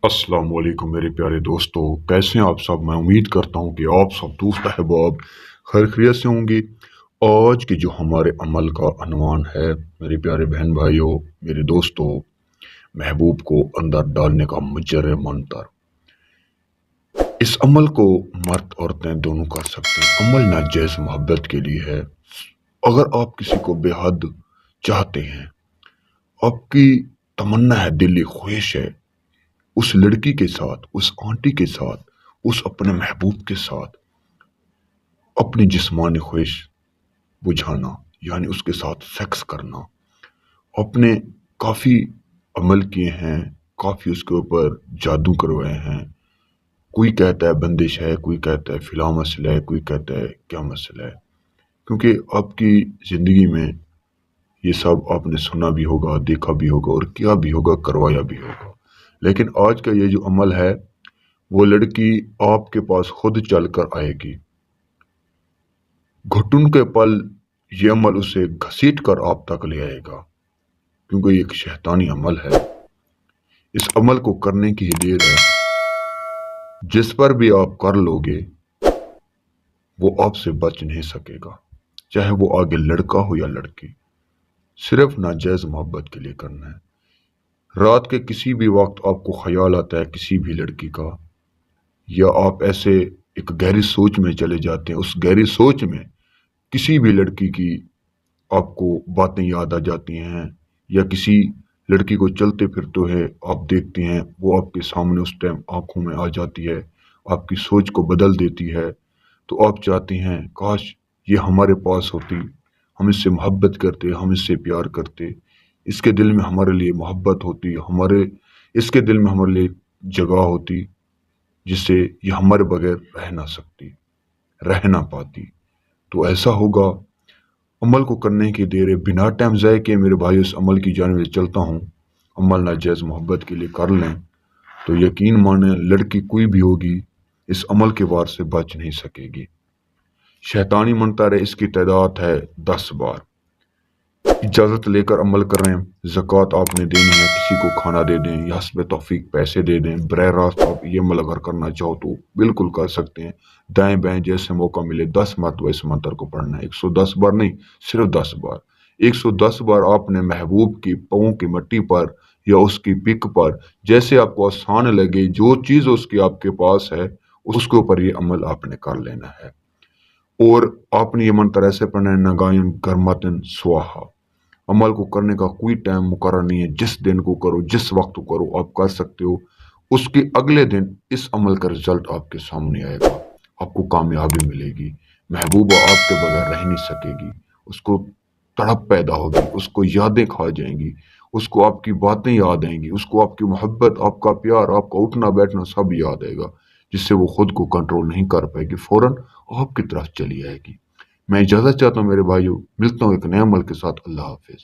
अस्सलाम वालेकुम मेरे प्यारे दोस्तों। कैसे हैं आप सब? मैं उम्मीद करता हूँ कि आप सब दोस्त अहबाब खैर खैरियत से होंगे। आज के जो हमारे अमल का अनवान है मेरे प्यारे बहन भाइयों, मेरे दोस्तों, महबूब को अंदर डालने का मुजर मंतर। इस अमल को मर्द औरतें दोनों कर सकते हैं। अमल नाजायज मोहब्बत के लिए है। अगर आप किसी को बेहद चाहते हैं, आपकी तमन्ना है, दिली ख्वाहिश है उस लड़की के साथ, उस आंटी के साथ, उस अपने महबूब के साथ अपनी जिस्मानी ख्वाहिश बुझाना, यानी उसके साथ सेक्स करना। आपने काफ़ी अमल किए हैं, काफ़ी उसके ऊपर जादू करवाए हैं। कोई कहता है बंदिश है, कोई कहता है फिला मसला है, कोई कहता है क्या मसला है। क्योंकि आपकी ज़िंदगी में ये सब आपने सुना भी होगा, देखा भी होगा और किया भी होगा, करवाया भी होगा। लेकिन आज का ये जो अमल है, वो लड़की आपके पास खुद चल कर आएगी। घुटन के पल ये अमल उसे घसीट कर आप तक ले आएगा, क्योंकि ये एक शैतानी अमल है। इस अमल को करने की ही देर है। जिस पर भी आप कर लोगे वो आपसे बच नहीं सकेगा, चाहे वो आगे लड़का हो या लड़की। सिर्फ नाजायज मोहब्बत के लिए करना है। रात के किसी भी वक्त आपको ख्याल आता है किसी भी लड़की का, या आप ऐसे एक गहरी सोच में चले जाते हैं, उस गहरी सोच में किसी भी लड़की की आपको बातें याद आ जाती हैं, या किसी लड़की को चलते फिरते हुए आप देखते हैं, वो आपके सामने उस टाइम आंखों में आ जाती है, आपकी सोच को बदल देती है। तो आप चाहते हैं काश ये हमारे पास होती, हम इससे मोहब्बत करते, हम इससे प्यार करते, इसके दिल में हमारे लिए मोहब्बत होती, हमारे इसके दिल में हमारे लिए जगह होती, जिससे ये हमारे बगैर रह ना सकती, रह ना पाती। तो ऐसा होगा। अमल को करने की देर है। बिना टाइम ज़ाय किए मेरे भाई उस अमल की जानिब चलता हूँ। अमल नाजायज़ मोहब्बत के लिए कर लें तो यकीन माने लड़की कोई भी होगी, इस अमल के वार से बच नहीं सकेगी। शैतानी मंतर है, इसकी तादाद है 10 बार। इजाज़त लेकर अमल करें। ज़कात आपने देनी है, किसी को खाना दे दें या हस्ब तौफीक पैसे दे दें। बरह रास्त आप ये अमल अगर करना चाहो तो बिल्कुल कर सकते हैं। दाएं बाएं जैसे मौका मिले 10 मरतबा इस मंत्र को पढ़ना है। 110 बार नहीं, सिर्फ 10 बार। 110 बार आपने महबूब की पाँव की मट्टी पर या उसकी पिक पर, जैसे आपको आसान लगे, जो चीज़ उसकी आपके पास है उसके ऊपर ये अमल आपने कर लेना है। और आपने ये मंत्र ऐसे पढ़ना है, नगायन गर्मतन स्वाहा। अमल को करने का कोई टाइम मुकर्रर नहीं है। जिस दिन को करो, जिस वक्त को करो, आप कर सकते हो। उसके अगले दिन इस अमल का रिजल्ट आपके सामने आएगा, आपको कामयाबी मिलेगी। महबूबा आपके बगैर रह नहीं सकेगी। उसको तड़प पैदा होगी, उसको यादें खा जाएंगी, उसको आपकी बातें याद आएंगी, उसको आपकी मोहब्बत, आपका प्यार, आपका उठना बैठना सब याद आएगा, जिससे वो खुद को कंट्रोल नहीं कर पाएगी, फौरन आपकी तरफ चली आएगी। मैं इजाज़त चाहता हूँ मेरे भाइयों, मिलता हूँ एक नए अमल के साथ। अल्लाह हाफिज़।